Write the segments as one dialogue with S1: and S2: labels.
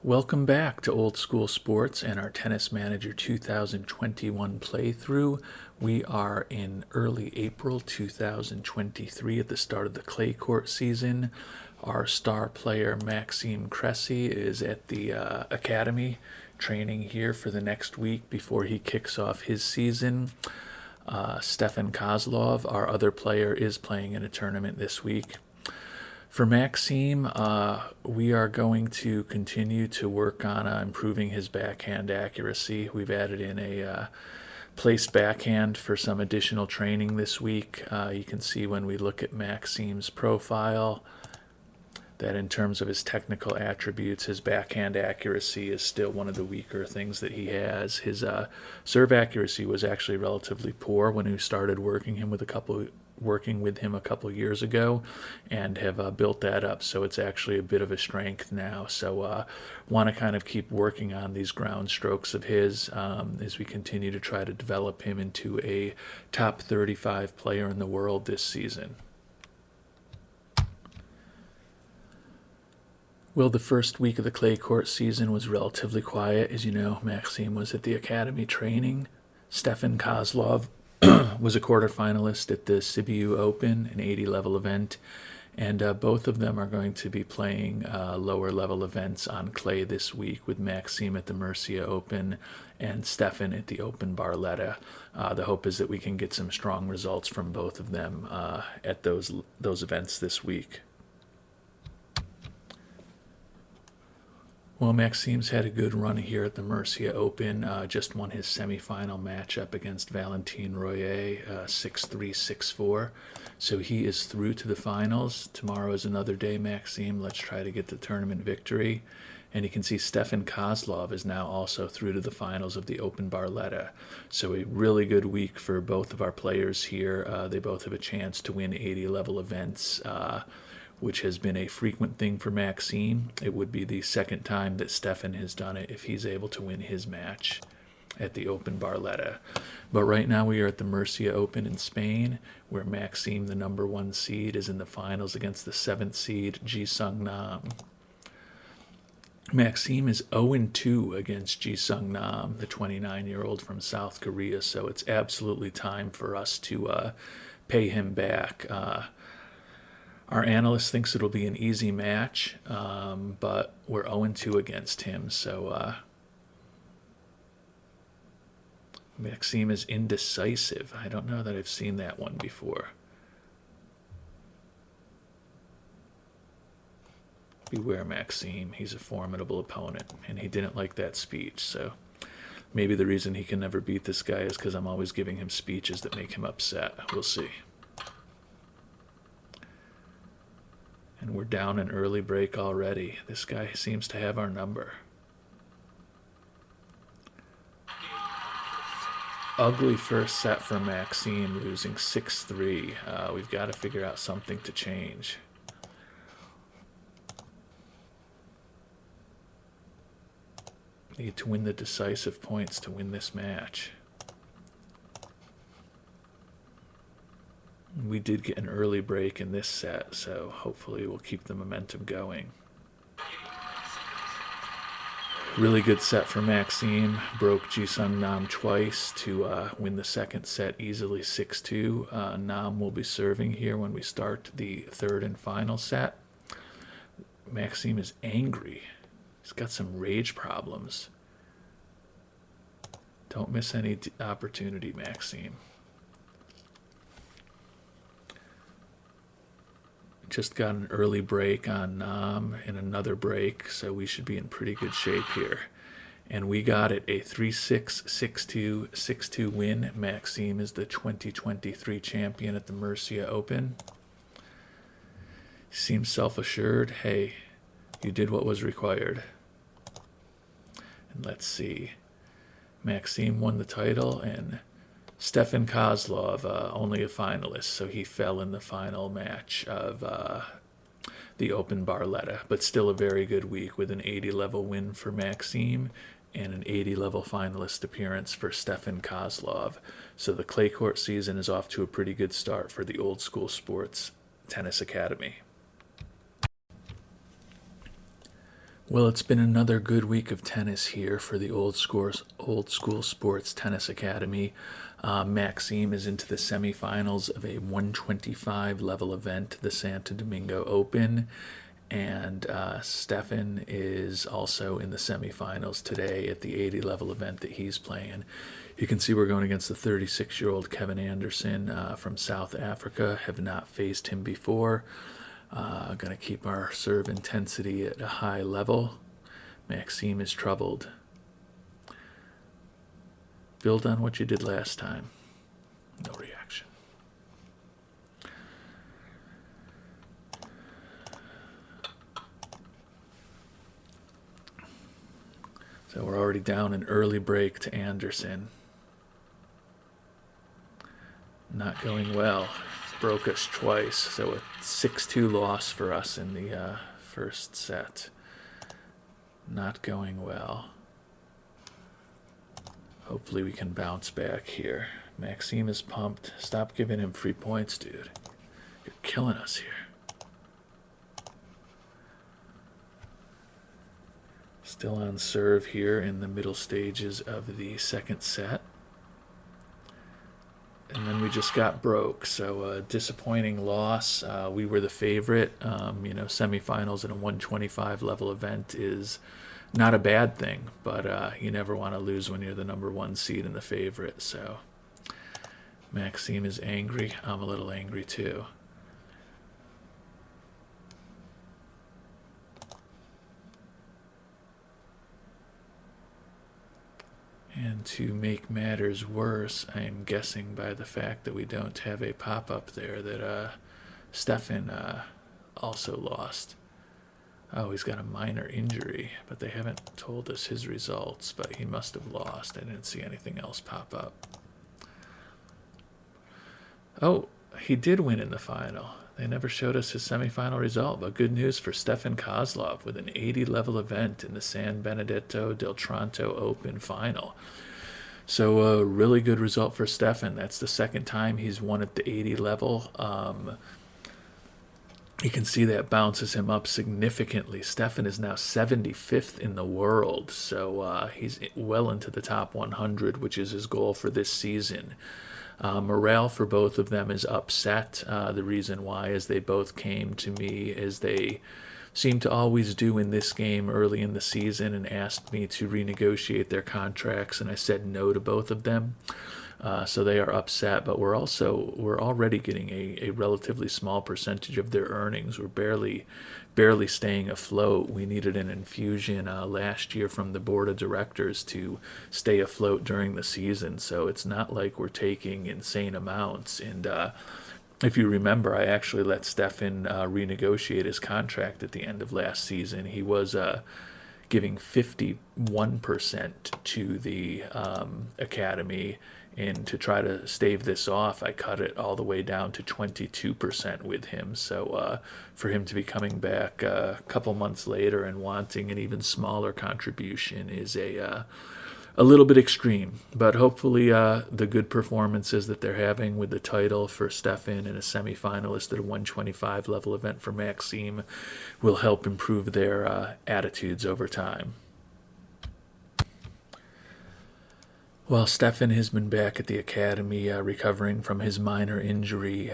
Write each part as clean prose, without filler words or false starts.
S1: Welcome back to Old School Sports and our Tennis Manager 2021 playthrough. We are in early April 2023 at the start of the clay court season. Our star player Maxime Cressy is at the academy training here for the next week before he kicks off his season. Stefan Kozlov, our other player, is playing in a tournament this week. For Maxime, we are going to continue to work on improving his backhand accuracy. We've added in a place backhand for some additional training this week. You can see when we look at Maxime's profile that in terms of his technical attributes, his backhand accuracy is still one of the weaker things that he has. His serve accuracy was actually relatively poor when we started working with him a couple years ago, and have built that up, so it's actually a bit of a strength now. So want to kind of keep working on these ground strokes of his as we continue to try to develop him into a top 35 player in the world this season. Well, the first week of the clay court season was relatively quiet. As you know, Maxime was at the academy training. Stefan Kozlov was a quarterfinalist at the Sibiu Open, an 80-level event, and both of them are going to be playing lower-level events on clay this week, with Maxime at the Murcia Open and Stefan at the Open Barletta. The hope is that we can get some strong results from both of them at those events this week. Well, Maxime's had a good run here at the Murcia Open. Just won his semifinal matchup against Valentin Royer, 6-3, 6-4. So he is through to the finals. Tomorrow is another day, Maxime. Let's try to get the tournament victory. And you can see Stefan Kozlov is now also through to the finals of the Open Barletta. So a really good week for both of our players here. They both have a chance to win 80-level events, which has been a frequent thing for Maxime. It would be the second time that Stefan has done it if he's able to win his match at the Open Barletta. But right now we are at the Murcia Open in Spain, where Maxime, the number 1 seed, is in the finals against the 7th seed, Ji-Sung Nam. Maxime is 0-2 against Ji-Sung Nam, the 29-year-old from South Korea, so it's absolutely time for us to pay him back. Our analyst thinks it'll be an easy match, but we're 0-2 against him. So Maxime is indecisive. I don't know that I've seen that one before. Beware, Maxime. He's a formidable opponent, and he didn't like that speech. So maybe the reason he can never beat this guy is because I'm always giving him speeches that make him upset. We'll see. And we're down an early break already. This guy seems to have our number. Ugly first set for Maxime, losing 6-3. We've got to figure out something to change. Need to win the decisive points to win this match. We did get an early break in this set, so hopefully we'll keep the momentum going. Really good set for Maxime. Broke Ji-Sung Nam twice to win the second set easily 6-2. Nam will be serving here when we start the third and final set. Maxime is angry. He's got some rage problems. Don't miss any opportunity, Maxime. Just got an early break on Nam and another break, so we should be in pretty good shape here. And we got it, a 3-6, 6-2, 6-2 win. Maxime is the 2023 champion at the Murcia Open. Seems self-assured. Hey, you did what was required. And let's see. Maxime won the title, and Stefan Kozlov, only a finalist, so he fell in the final match of the Open Barletta, but still a very good week with an 80-level win for Maxime and an 80-level finalist appearance for Stefan Kozlov. So the clay court season is off to a pretty good start for the Old School Sports Tennis Academy. Well, it's been another good week of tennis here for the Old School Sports Tennis Academy. Maxime is into the semifinals of a 125 level event, the Santo Domingo Open, and Stefan is also in the semifinals today at the 80 level event that he's playing. You can see we're going against the 36-year-old Kevin Anderson from South Africa. Have not faced him before. Going to keep our serve intensity at a high level. Maxime is troubled. Build on what you did last time. No reaction. So we're already down an early break to Anderson. Not going well. Broke us twice, so a 6-2 loss for us in the first set. Not going well. Hopefully we can bounce back here. Maxime is pumped. Stop giving him free points, dude. You're killing us here. Still on serve here in the middle stages of the second set. And then we just got broke, so a disappointing loss. We were the favorite. Semifinals in a 125 level event is not a bad thing, but you never want to lose when you're the number one seed and the favorite. So Maxime is angry. I'm a little angry too. And to make matters worse, I am guessing by the fact that we don't have a pop-up there that Stefan also lost. Oh, he's got a minor injury, but they haven't told us his results, but he must have lost. I didn't see anything else pop up. Oh, he did win in the final. They never showed us his semifinal result, but good news for Stefan Kozlov with an 80 level event in the San Benedetto del Tronto Open final. So a really good result for Stefan. That's the second time he's won at the 80 level. You can see that bounces him up significantly. Stefan is now 75th in the world, so he's well into the top 100, which is his goal for this season. Morale for both of them is upset. The reason why is they both came to me, as they seem to always do in this game early in the season, and asked me to renegotiate their contracts, and I said no to both of them. So they are upset, but we're already getting a relatively small percentage of their earnings. We're barely staying afloat. We needed an infusion last year from the board of directors to stay afloat during the season. So it's not like we're taking insane amounts. And if you remember, I actually let Stefan renegotiate his contract at the end of last season. He was giving 51% to the academy. And to try to stave this off, I cut it all the way down to 22% with him. So for him to be coming back a couple months later and wanting an even smaller contribution is a little bit extreme. But hopefully the good performances that they're having with the title for Stefan and a semifinalist at a 125 level event for Maxime will help improve their attitudes over time. Well, Stefan has been back at the academy recovering from his minor injury.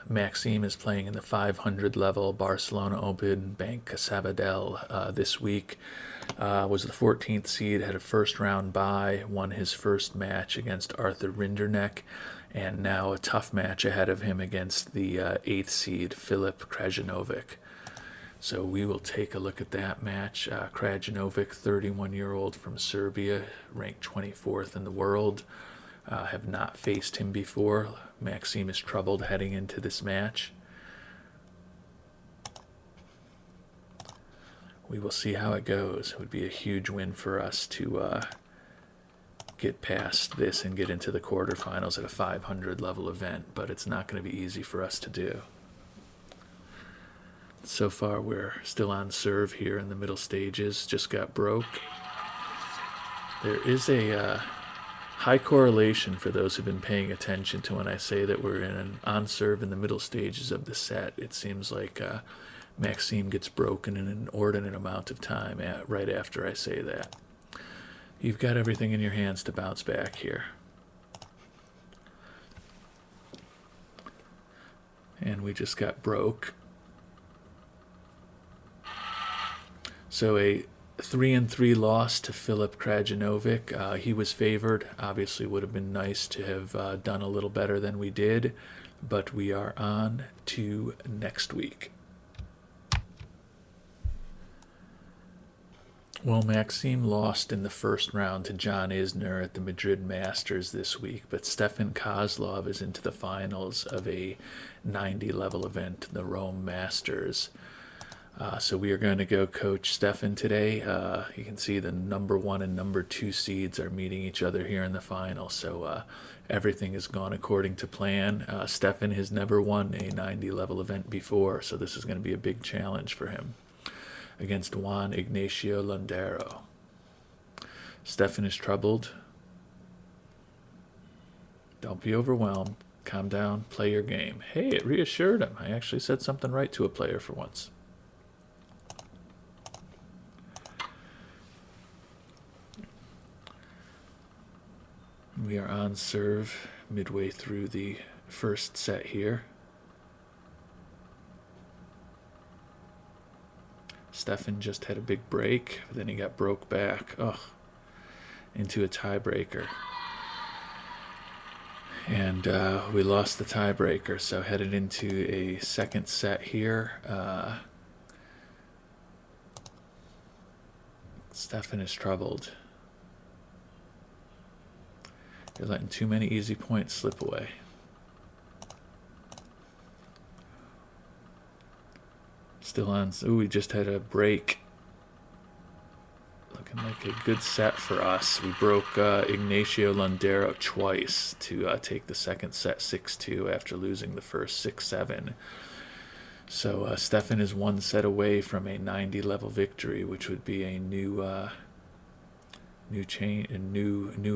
S1: Maxime is playing in the 500 level Barcelona Open Banca Sabadell this week. Was the 14th seed, had a first round bye, won his first match against Arthur Rinderknecht, and now a tough match ahead of him against the 8th seed Filip Krajinovic. So we will take a look at that match. Krajinovic, 31-year-old from Serbia, ranked 24th in the world. Have not faced him before. Maxime is troubled heading into this match. We will see how it goes. It would be a huge win for us to get past this and get into the quarterfinals at a 500 level event, but it's not going to be easy for us to do. So far, we're still on serve here in the middle stages. Just got broke. There is a high correlation for those who've been paying attention to when I say that we're on serve in the middle stages of the set. It seems like Maxime gets broken in an inordinate amount of time right after I say that. You've got everything in your hands to bounce back here. And we just got broke. So a 3-3 loss to Filip Krajinovic. He was favored. Obviously would have been nice to have done a little better than we did. But we are on to next week. Well, Maxime lost in the first round to John Isner at the Madrid Masters this week, but Stefan Kozlov is into the finals of a 90-level event, the Rome Masters. So we are going to go coach Stefan today. You can see the number 1 and number 2 seeds are meeting each other here in the final. So everything has gone according to plan. Stefan has never won a 90-level event before, so this is going to be a big challenge for him against Juan Ignacio Londero. Stefan is troubled. Don't be overwhelmed. Calm down. Play your game. Hey, it reassured him. I actually said something right to a player for once. We are on serve midway through the first set here. Stefan just had a big break, but then he got broke back into a tiebreaker. And we lost the tiebreaker, so headed into a second set here. Stefan is troubled. You're letting too many easy points slip away. Still on. Ooh, we just had a break. Looking like a good set for us. We broke Ignacio Londero twice to take the second set 6-2 after losing the first 6-7. So Stefan is one set away from a 90-level victory, which would be a new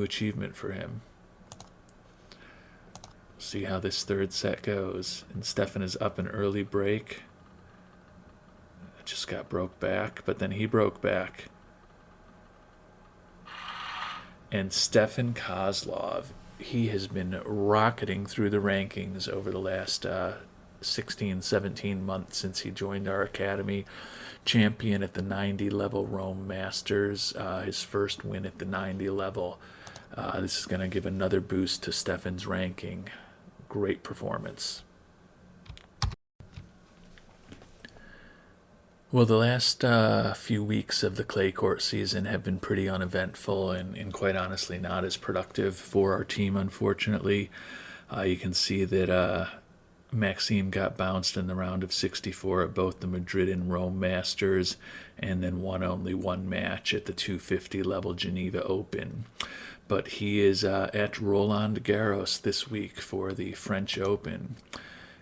S1: achievement for him. See how this third set goes. And Stefan is up an early break. Just got broke back, but then he broke back. And Stefan Kozlov, he has been rocketing through the rankings over the last 16, 17 months since he joined our academy. Champion at the 90 level Rome Masters, his first win at the 90 level. This is going to give another boost to Stefan's ranking. Great performance. Well, the last few weeks of the clay court season have been pretty uneventful and quite honestly not as productive for our team, unfortunately. You can see that Maxime got bounced in the round of 64 at both the Madrid and Rome Masters, and then won only one match at the 250 level Geneva Open. But he is at Roland Garros this week for the French Open.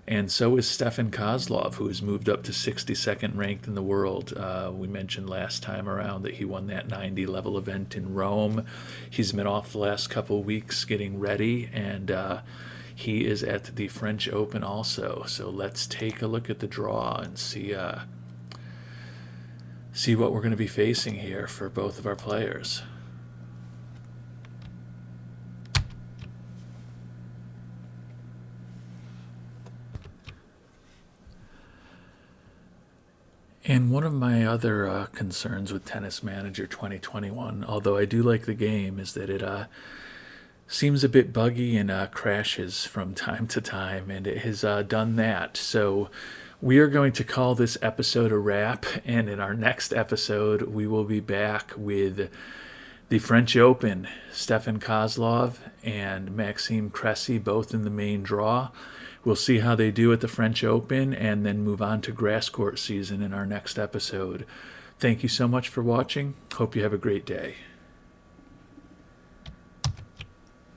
S1: And so is Stefan Kozlov, who has moved up to 62nd ranked in the world. We mentioned last time around that he won that 90-level event in Rome. He's been off the last couple of weeks getting ready, and he is at the French Open also. So let's take a look at the draw and see what we're going to be facing here for both of our players. And one of my other concerns with Tennis Manager 2021, although I do like the game, is that it seems a bit buggy and crashes from time to time, and it has done that. So we are going to call this episode a wrap, and in our next episode, we will be back with the French Open. Stefan Kozlov and Maxime Cressy both in the main draw. We'll see how they do at the French Open and then move on to grass court season in our next episode. Thank you so much for watching. Hope you have a great day.